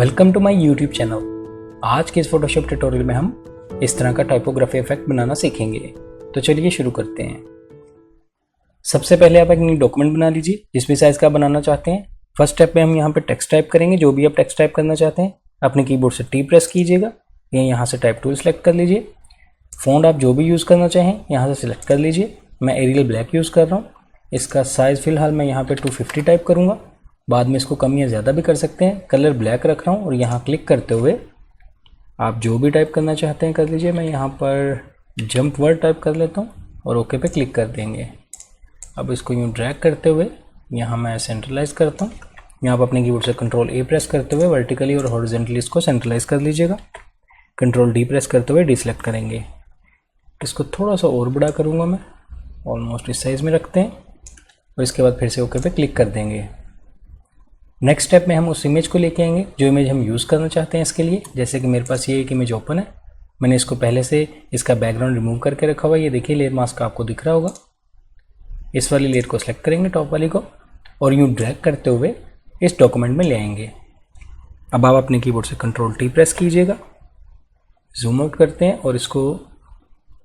Welcome to my YouTube channel. आज के इस फोटोशॉप ट्यूटोरियल में हम इस तरह का टाइपोग्राफी इफेक्ट बनाना सीखेंगे। तो चलिए शुरू करते हैं। सबसे पहले आप एक नई डॉक्यूमेंट बना लीजिए जिस भी साइज का बनाना चाहते हैं। फर्स्ट स्टेप में हम यहाँ पे टेक्स्ट टाइप करेंगे। जो भी आप टेक्स्ट टाइप करना चाहते हैं अपने कीबोर्ड से टी प्रेस कीजिएगा या यहाँ से टाइप टूल सेलेक्ट कर लीजिए। फ़ॉन्ट आप जो भी यूज़ करना चाहें यहाँ से सिलेक्ट कर लीजिए। मैं एरियल ब्लैक यूज़ कर रहा हूँ। इसका साइज़ फ़िलहाल मैं यहाँ पे 250 टाइप करूँगा। बाद में इसको कम या ज़्यादा भी कर सकते हैं। कलर ब्लैक रख रहा हूँ और यहाँ क्लिक करते हुए आप जो भी टाइप करना चाहते हैं कर लीजिए। मैं यहाँ पर जंप वर्ड टाइप कर लेता हूँ और ओके पे क्लिक कर देंगे। अब इसको यूँ ड्रैग करते हुए यहाँ मैं सेंट्रलाइज़ करता हूँ। यहाँ आप अपने कीबोर्ड से कंट्रोल ए प्रेस करते हुए वर्टिकली और हॉरिजॉन्टली इसको सेंट्रलाइज़ कर लीजिएगा। कंट्रोल डी प्रेस करते हुए डीसेलेक्ट करेंगे। इसको थोड़ा सा और बड़ा करूँगा मैं, ऑलमोस्ट इस साइज़ में रखते हैं और इसके बाद फिर से ओके पे क्लिक कर देंगे। नेक्स्ट स्टेप में हम उस इमेज को लेके आएंगे जो इमेज हम यूज़ करना चाहते हैं इसके लिए। जैसे कि मेरे पास ये एक इमेज ओपन है, मैंने इसको पहले से इसका बैकग्राउंड रिमूव करके रखा हुआ है। ये देखिए लेयर मास्क आपको दिख रहा होगा। इस वाली लेयर को सिलेक्ट करेंगे टॉप वाली को और यूँ ड्रैग करते हुए इस डॉक्यूमेंट में ले आएंगे। अब आप अपने कीबोर्ड से कंट्रोल टी प्रेस कीजिएगा, जूम आउट करते हैं और इसको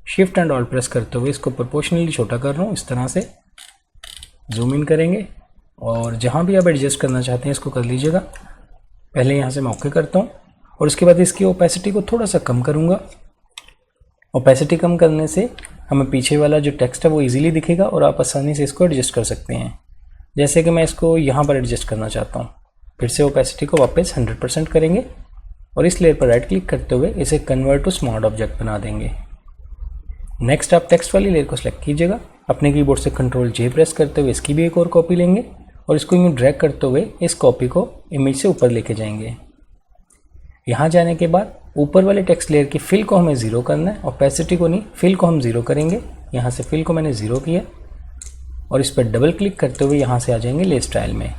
शिफ्ट एंड ऑल्ट प्रेस करते हुए इसको प्रोपोर्शनली छोटा कर रहा हूँ। इस तरह से जूम इन करेंगे और जहाँ भी आप एडजस्ट करना चाहते हैं इसको कर लीजिएगा। पहले यहाँ से मैं ओके करता हूँ और उसके बाद इसकी ओपेसिटी को थोड़ा सा कम करूँगा। ओपेसिटी कम करने से हमें पीछे वाला जो टेक्स्ट है वो इजीली दिखेगा और आप आसानी से इसको एडजस्ट कर सकते हैं। जैसे कि मैं इसको यहाँ पर एडजस्ट करना चाहता हूँ। फिर से ओपेसिटी को वापस 100% करेंगे और इस लेयर पर राइट क्लिक करते हुए इसे कन्वर्ट टू स्मार्ट ऑब्जेक्ट बना देंगे। नेक्स्ट आप टेक्स्ट वाली लेयर को सिलेक्ट कीजिएगा। अपने कीबोर्ड से कंट्रोल जे प्रेस करते हुए इसकी भी एक और कॉपी लेंगे और इसको यूँ ड्रैग करते हुए इस कॉपी को इमेज से ऊपर लेके जाएंगे। यहाँ जाने के बाद ऊपर वाले टेक्स्ट लेयर की फिल को हमें 0 करना है, ओपेसिटी को नहीं, फिल को हम 0 करेंगे। यहाँ से फिल को मैंने 0 किया और इस पर डबल क्लिक करते हुए यहाँ से आ जाएंगे ले स्टाइल में।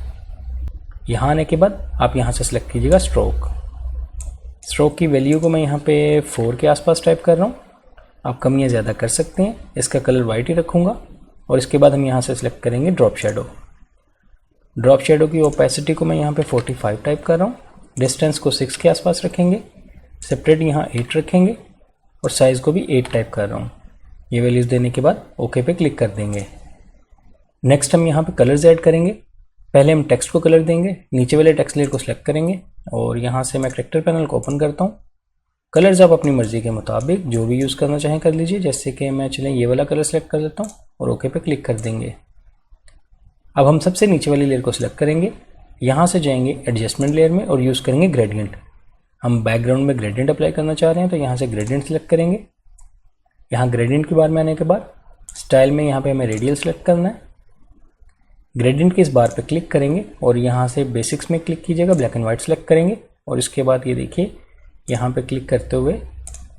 यहाँ आने के बाद आप यहाँ से सिलेक्ट कीजिएगा स्ट्रोक। स्ट्रोक की वैल्यू को मैं यहाँ पे 4 के आसपास टाइप कर रहा हूँ। आप कम या ज़्यादा कर सकते हैं। इसका कलर वाइट ही रखूँगा और इसके बाद हम यहाँ से सिलेक्ट करेंगे ड्रॉप शेडो। ड्रॉप शेडो की ओपेसिटी को मैं यहाँ पे 45 टाइप कर रहा हूँ। डिस्टेंस को 6 के आसपास रखेंगे। सेपरेट यहाँ 8 रखेंगे और साइज़ को भी 8 टाइप कर रहा हूँ। ये वैल्यूज़ देने के बाद ओके पे क्लिक कर देंगे। नेक्स्ट हम यहाँ पे कलर्स ऐड करेंगे। पहले हम टेक्स्ट को कलर देंगे। नीचे वाले टेक्स्ट लेयर को सिलेक्ट करेंगे और यहाँ से मैं कैरेक्टर पैनल को ओपन करता हूँ। कलर्स आप अपनी मर्ज़ी के मुताबिक जो भी यूज़ करना चाहें कर लीजिए। जैसे कि मैं चलें ये वाला कलर सेलेक्ट कर लेता हूँ और ओके पे क्लिक कर देंगे। अब हम सबसे नीचे वाली लेयर को सिलेक्ट करेंगे। यहाँ से जाएंगे एडजस्टमेंट लेयर में और यूज़ करेंगे ग्रेडियंट। हम बैकग्राउंड में ग्रेडियंट अप्लाई करना चाह रहे हैं तो यहाँ से ग्रेडियंट सेलेक्ट करेंगे। यहाँ ग्रेडियंट की बार में आने के बाद स्टाइल में यहाँ पे हमें रेडियल सेलेक्ट करना है। ग्रेडियंट की इस बार पे क्लिक करेंगे और यहाँ से बेसिक्स में क्लिक कीजिएगा, ब्लैक एंड वाइट सेलेक्ट करेंगे और इसके बाद ये देखिए यहाँ पे क्लिक करते हुए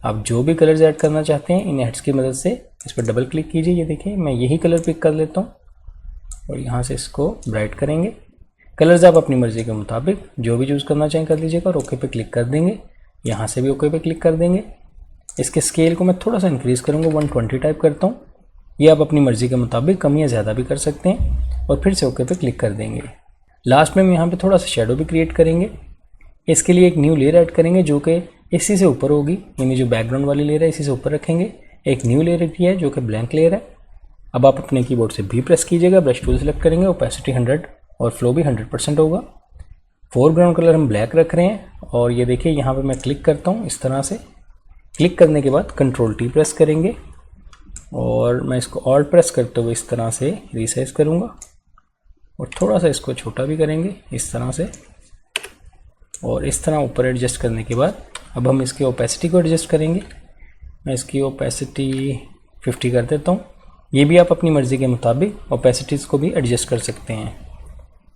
आप जो भी कलर्स ऐड करना चाहते हैं इन हेड्स की मदद से इस पर डबल क्लिक कीजिए। ये देखिए मैं यही कलर पिक कर लेता हूँ और यहाँ से इसको ब्राइट करेंगे। कलर्स आप अपनी मर्ज़ी के मुताबिक जो भी यूज़ करना चाहें कर लीजिएगा और ओके पे क्लिक कर देंगे। यहाँ से भी ओके पे क्लिक कर देंगे। इसके स्केल को मैं थोड़ा सा इंक्रीज़ करूँगा, 120 टाइप करता हूँ। ये आप अपनी मर्ज़ी के मुताबिक कम या ज़्यादा भी कर सकते हैं और फिर से ओके पे क्लिक कर देंगे। लास्ट में हम यहाँ पर थोड़ा सा शेडो भी क्रिएट करेंगे। इसके लिए एक न्यू लेयर ऐड करेंगे जो कि इसी से ऊपर होगी, यानी जो बैकग्राउंड वाली लेयर है इसी से ऊपर रखेंगे। एक न्यू लेयर की है जो कि ब्लैंक लेयर है। अब आप अपने कीबोर्ड से भी प्रेस कीजिएगा, ब्रश टूल सेलेक्ट करेंगे, ओपेसिटी 100 और फ्लो भी 100% होगा। फोरग्राउंड कलर हम ब्लैक रख रहे हैं और ये देखिए यहाँ पे मैं क्लिक करता हूँ। इस तरह से क्लिक करने के बाद कंट्रोल टी प्रेस करेंगे और मैं इसको ऑल्ट प्रेस करते हुए इस तरह से रीसाइज करूँगा और थोड़ा सा इसको छोटा भी करेंगे इस तरह से। और इस तरह ऊपर एडजस्ट करने के बाद अब हम इसकी ओपेसिटी को एडजस्ट करेंगे। मैं इसकी ओपेसिटी 50 कर देता हूँ। ये भी आप अपनी मर्ज़ी के मुताबिक ओपेसिटीज़ को भी एडजस्ट कर सकते हैं।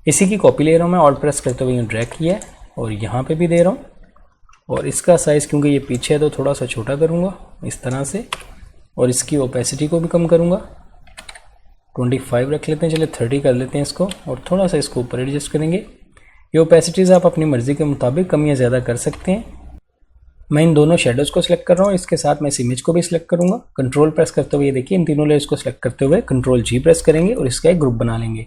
इसी की कॉपी ले रहा हूँ मैं, ऑल्ट प्रेस करते हुए ड्रैग किया है और यहाँ पे भी दे रहा हूँ और इसका साइज़ क्योंकि ये पीछे है तो थोड़ा सा छोटा करूँगा इस तरह से और इसकी ओपेसिटी को भी कम करूँगा। 25 रख लेते हैं, चलिए 30 कर लेते हैं इसको और थोड़ा सा इसको ऊपर एडजस्ट करेंगे। ये ओपेसिटीज़ आप अपनी मर्ज़ी के मुताबिक कम या ज़्यादा कर सकते हैं। मैं इन दोनों शेडोज़ को सिलेक्ट कर रहा हूँ। इसके साथ मैं इस इमेज को भी सिलेक्ट करूँगा। कंट्रोल प्रेस करते हुए ये देखिए इन तीनों लेयर्स को सिलेक्ट करते हुए कंट्रोल जी प्रेस करेंगे और इसका एक ग्रुप बना लेंगे।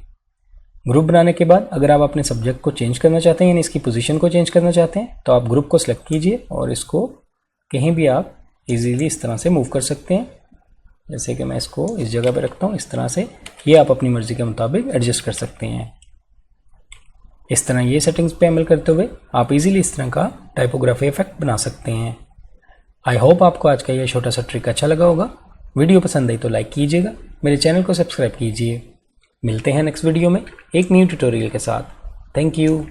ग्रुप बनाने के बाद अगर आप अपने सब्जेक्ट को चेंज करना चाहते हैं यानी इसकी पोजीशन को चेंज करना चाहते हैं तो आप ग्रुप को सिलेक्ट कीजिए और इसको कहीं भी आप इजीली इस तरह से मूव कर सकते हैं। जैसे कि मैं इसको इस जगह पे रखता हूँ, इस तरह से ये आप अपनी मर्ज़ी के मुताबिक एडजस्ट कर सकते हैं। इस तरह ये सेटिंग्स पे अमल करते हुए आप इजीली इस तरह का टाइपोग्राफी इफेक्ट बना सकते हैं। आई होप आपको आज का ये छोटा सा ट्रिक अच्छा लगा होगा। वीडियो पसंद आई तो लाइक कीजिएगा, मेरे चैनल को सब्सक्राइब कीजिए। मिलते हैं नेक्स्ट वीडियो में एक न्यू ट्यूटोरियल के साथ। Thank you.